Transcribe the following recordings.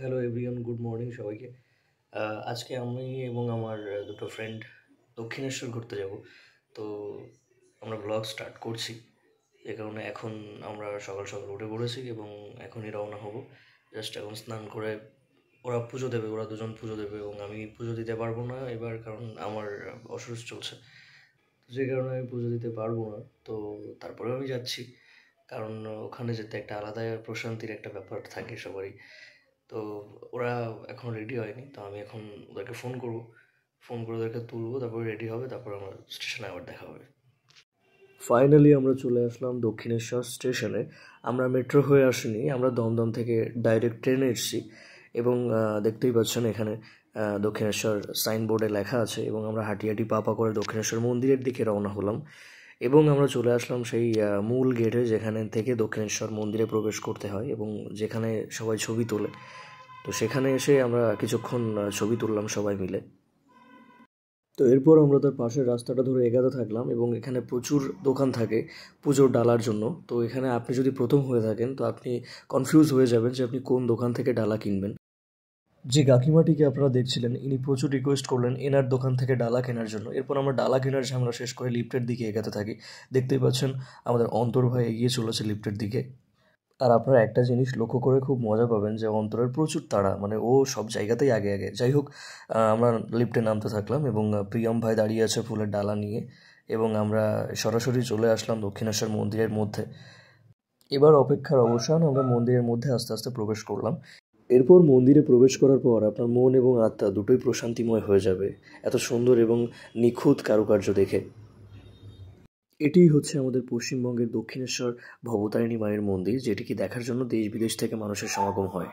Hello everyone, good morning সবাইকে। আজকে আমি এবং আমার দুটো ফ্রেন্ড দক্ষিণেশ্বর ঘুরতে যাব। তো আমরা ব্লগ স্টার্ট করছি। এ কারণে এখন আমরা সকাল সকাল উঠে পড়েছি এবং এখনই রওনা হব। জাস্ট এখন স্নান করে ওরা পুজো দেবে, ওরা দুজন পুজো দেবে এবং আমি পুজো দিতে পারবো না এবার, কারণ আমার অসুস্থ চলছে। যে কারণে আমি পুজো দিতে পারবো না। তো তারপরেও আমি যাচ্ছি, কারণ ওখানে যেতে একটা আলাদা প্রশান্তির একটা ব্যাপার থাকে সবারই। তো ওরা এখন রেডি হয়নি, তো আমি এখন ওদেরকে ফোন করব, ফোন করে ওদেরকে তুলবো, তারপরে রেডি হবে, তারপর আমার স্টেশনে আবার দেখা হবে। ফাইনালি আমরা চলে আসলাম দক্ষিণেশ্বর স্টেশনে। আমরা মেট্রো হয়ে আসিনি, আমরা দমদম থেকে ডাইরেক্ট ট্রেনে এসেছি এবং দেখতেই পাচ্ছেন এখানে দক্ষিণেশ্বর সাইনবোর্ডে লেখা আছে এবং আমরা হাঁটি হাঁটি পা পা করে দক্ষিণেশ্বর মন্দিরের দিকে রওনা হলাম এবং আমরা চলে আসলাম সেই মূল গেটে, যেখানে থেকে দক্ষিণেশ্বর মন্দিরে প্রবেশ করতে হয় এবং যেখানে সবাই ছবি তোলে। তো সেখানে এসে আমরা কিছুক্ষণ ছবি তুললাম সবাই মিলে। তো এরপর আমরা তার পাশের রাস্তাটা ধরে এগাতে থাকলাম এবং এখানে প্রচুর দোকান থাকে পুজোর ডালার জন্য। তো এখানে আপনি যদি প্রথম হয়ে থাকেন তো আপনি কনফিউজ হয়ে যাবেন যে আপনি কোন দোকান থেকে ডালা কিনবেন। যে কাকিমাটিকে আপনারা দেখছিলেন, ইনি প্রচুর রিকোয়েস্ট করলেন এনার দোকান থেকে ডালা কেনার জন্য। এরপর আমরা ডালা কেনার ঝামেলা শেষ করে লিফটের দিকে এগাতে থাকি। দেখতেই পাচ্ছেন আমাদের অন্তর ভাই এগিয়ে চলেছে লিফটের দিকে। আর আপনারা একটা জিনিস লক্ষ্য করে খুব মজা পাবেন যে অন্তরের প্রচুর তাড়া, মানে ও সব জায়গাতেই আগে আগে। যাই হোক, আমরা লিফটে নামতে থাকলাম এবং প্রিয়ম ভাই দাঁড়িয়ে আছে ফুলের ডালা নিয়ে এবং আমরা সরাসরি চলে আসলাম দক্ষিণেশ্বর মন্দিরের মধ্যে। এবার অপেক্ষার অবসান, আমরা মন্দিরের মধ্যে আস্তে আস্তে প্রবেশ করলাম। এরপর মন্দিরে প্রবেশ করার পর আপনার মন এবং আত্মা দুটোই প্রশান্তিময় হয়ে যাবে এত সুন্দর এবং নিখুঁত কারুকার্য দেখে। এটিই হচ্ছে আমাদের পশ্চিমবঙ্গের দক্ষিণেশ্বর ভবতারিণী মায়ের মন্দির, যেটিকে দেখার জন্য দেশ বিদেশ থেকে মানুষের সমাগম হয়।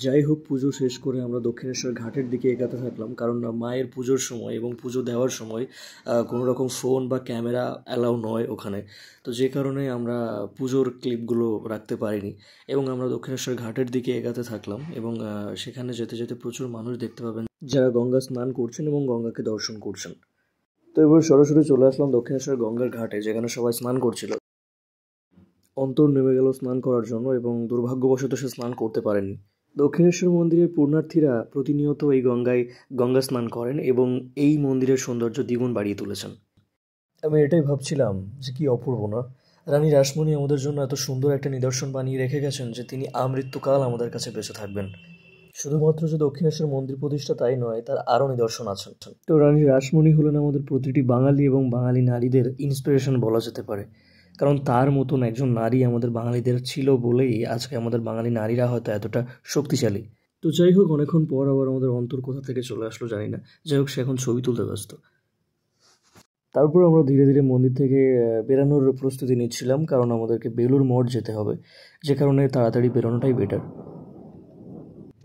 যাই হোক, পুজো শেষ করে আমরা দক্ষিণেশ্বর ঘাটের দিকে এগাতে থাকলাম, কারণ মায়ের পুজোর সময় এবং পুজো দেওয়ার সময় কোনো রকম ফোন বা ক্যামেরা অ্যালাউ নয় ওখানে। তো যে কারণে আমরা পুজোর ক্লিপগুলো রাখতে পারিনি এবং আমরা দক্ষিণেশ্বর ঘাটের দিকে এগাতে থাকলাম এবং সেখানে যেতে যেতে প্রচুর মানুষ দেখতে পাবেন যারা গঙ্গা স্নান করছেন এবং গঙ্গাকে দর্শন করছেন। তো এবার সরাসরি চলে আসলাম দক্ষিণেশ্বর গঙ্গার ঘাটে, যেখানে সবাই স্নান করছিল। অন্তর নেমে গেল স্নান করার জন্য এবং দুর্ভাগ্যবশত সে স্নান করতে পারেনি। দক্ষিণেশ্বর মন্দিরের পুণ্যার্থীরা প্রতিনিয়ত এই গঙ্গায় গঙ্গা স্নান করেন এবং এই মন্দিরের সৌন্দর্য দ্বিগুণ বাড়িয়ে তুলেছেন। আমি এটাই ভাবছিলাম যে কি অপূর্ব না, রানী রাসমণি আমাদের জন্য এত সুন্দর একটা নিদর্শন বানিয়ে রেখে গেছেন যে তিনি আমৃত্যুকাল আমাদের কাছে বেঁচে থাকবেন। শুধুমাত্র যে দক্ষিণেশ্বর মন্দির প্রতিষ্ঠা তাই নয়, তার আরও নিদর্শন আছেন। তো রানী রাসমণি হলেন আমাদের প্রতিটি বাঙালি এবং বাঙালি নারীদের ইন্সপিরেশন বলা যেতে পারে, কারণ তার মতন একজন নারী আমাদের বাঙালিদের ছিল বলেই আজকে আমাদের বাঙালি নারীরা হয়তো এতটা শক্তিশালী। তো যাই হোক, অনেকক্ষণ পর আবার আমাদের অন্তর কোথা থেকে চলে আসলো জানি না। যাই হোক, সে এখন ছবি তুলতে ব্যস্ত। তারপর আমরা ধীরে ধীরে মন্দির থেকে বেরানোর প্রস্তুতি নিচ্ছিলাম, কারণ আমাদেরকে বেলুর মঠ যেতে হবে, যে কারণে তাড়াতাড়ি বেরোনোটাই বেটার।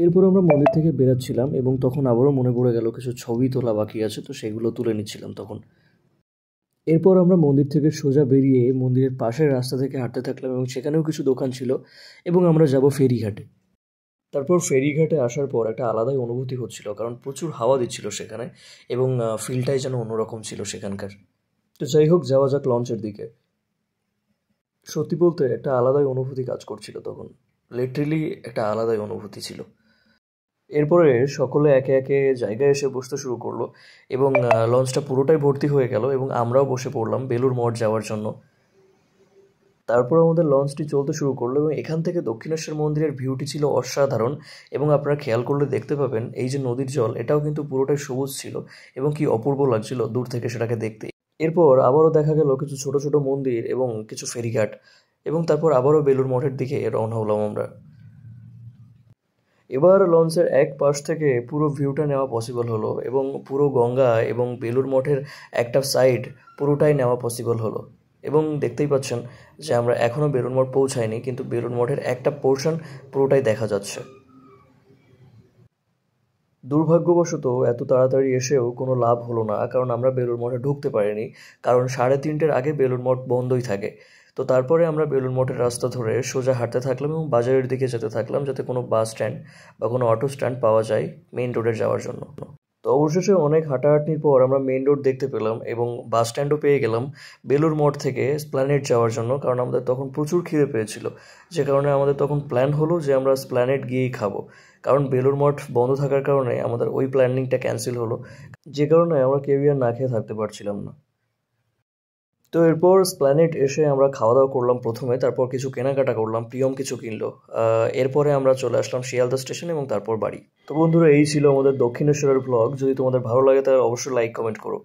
এরপর আমরা মন্দির থেকে বেরাচ্ছিলাম এবং তখন আবারও মনে পড়ে গেল কিছু ছবি তোলা বাকি আছে, তো সেগুলো তুলে নিচ্ছিলাম তখন। এরপর আমরা মন্দির থেকে সোজা বেরিয়ে মন্দিরের পাশের রাস্তা থেকে হাঁটতে থাকলাম এবং সেখানেও কিছু দোকান ছিল এবং আমরা যাব ফেরিঘাটে। তারপর ফেরিঘাটে আসার পর একটা আলাদাই অনুভূতি হচ্ছিল, কারণ প্রচুর হাওয়া দিচ্ছিল সেখানে এবং ফিলটাই যেন অন্যরকম ছিল সেখানকার। তো যাই হোক, যাওয়া যাক লঞ্চের দিকে। সত্যি বলতে একটা আলাদাই অনুভূতি কাজ করছিল তখন, লিটারেলি একটা আলাদাই অনুভূতি ছিল। এরপরে সকলে একে একে জায়গায় এসে বসতে শুরু করলো এবং লঞ্চটা পুরোটাই ভর্তি হয়ে গেল এবং আমরাও বসে পড়লাম বেলুর মঠ যাওয়ার জন্য। তারপর আমাদের লঞ্চটি চলতে শুরু করলো এবং এখান থেকে দক্ষিণেশ্বর মন্দিরের ভিউটি ছিল অসাধারণ এবং আপনারা খেয়াল করলে দেখতে পাবেন এই যে নদীর জল, এটাও কিন্তু পুরোটাই সবুজ ছিল এবং কি অপূর্ব লাগছিল দূর থেকে সেটাকে দেখতে। এরপর আবারও দেখা গেল কিছু ছোট ছোট মন্দির এবং কিছু ফেরিঘাট এবং তারপর আবারও বেলুর মঠের দিকে রওনা হলাম আমরা। এবার লঞ্চের এক পাশ থেকে পুরো ভিউটা নেওয়া পসিবল হলো এবং পুরো গঙ্গা এবং বেলুর মঠের একটা সাইড পুরোটাই নেওয়া পসিবল হলো এবং দেখতেই পাচ্ছেন যে আমরা এখনও বেলুর মঠ পৌঁছাইনি, কিন্তু বেলুর মঠের একটা পোর্শন পুরোটাই দেখা যাচ্ছে। দুর্ভাগ্যবশত এত তাড়াতাড়ি এসেও কোনো লাভ হলো না, কারণ আমরা বেলুর মঠে ঢুকতে পারিনি, কারণ 3:30-র আগে বেলুর মঠ বন্ধই থাকে। তো তারপরে আমরা বেলুর মঠের রাস্তা ধরে সোজা হাঁটতে থাকলাম এবং বাজারের দিকে যেতে থাকলাম, যাতে কোনো বাস স্ট্যান্ড বা কোনো অটো স্ট্যান্ড পাওয়া যায় মেইন রোডে যাওয়ার জন্য। তো অবশেষে অনেক হাঁটাহাঁটির পর আমরা মেইন রোড দেখতে পেলাম এবং বাস স্ট্যান্ডও পেয়ে গেলাম বেলুর মঠ থেকে স্প্ল্যানেড যাওয়ার জন্য, কারণ আমাদের তখন প্রচুর খিদে পেয়েছিল, যে কারণে আমাদের তখন প্ল্যান হলো যে আমরা স্প্ল্যানেড গিয়েই খাবো। কারণ বেলুড় মঠ বন্ধ থাকার কারণে আমাদের ওই প্ল্যানিংটা ক্যান্সেল হলো, যে কারণে আমরা কেউই আর না খেয়ে থাকতে পারছিলাম না। তো এরপর স্প্ল্যানেড এসে আমরা খাওয়া দাওয়া করলাম প্রথমে, তারপর কিছু কেনাকাটা করলাম, প্রিয়ম কিছু কিনলো। এরপরে আমরা চলে আসলাম শিয়ালদা স্টেশন এবং তারপর বাড়ি। তো বন্ধুরা, এই ছিল আমাদের দক্ষিণেশ্বরের ব্লগ। যদি তোমাদের ভালো লাগে তাহলে অবশ্যই লাইক কমেন্ট করো।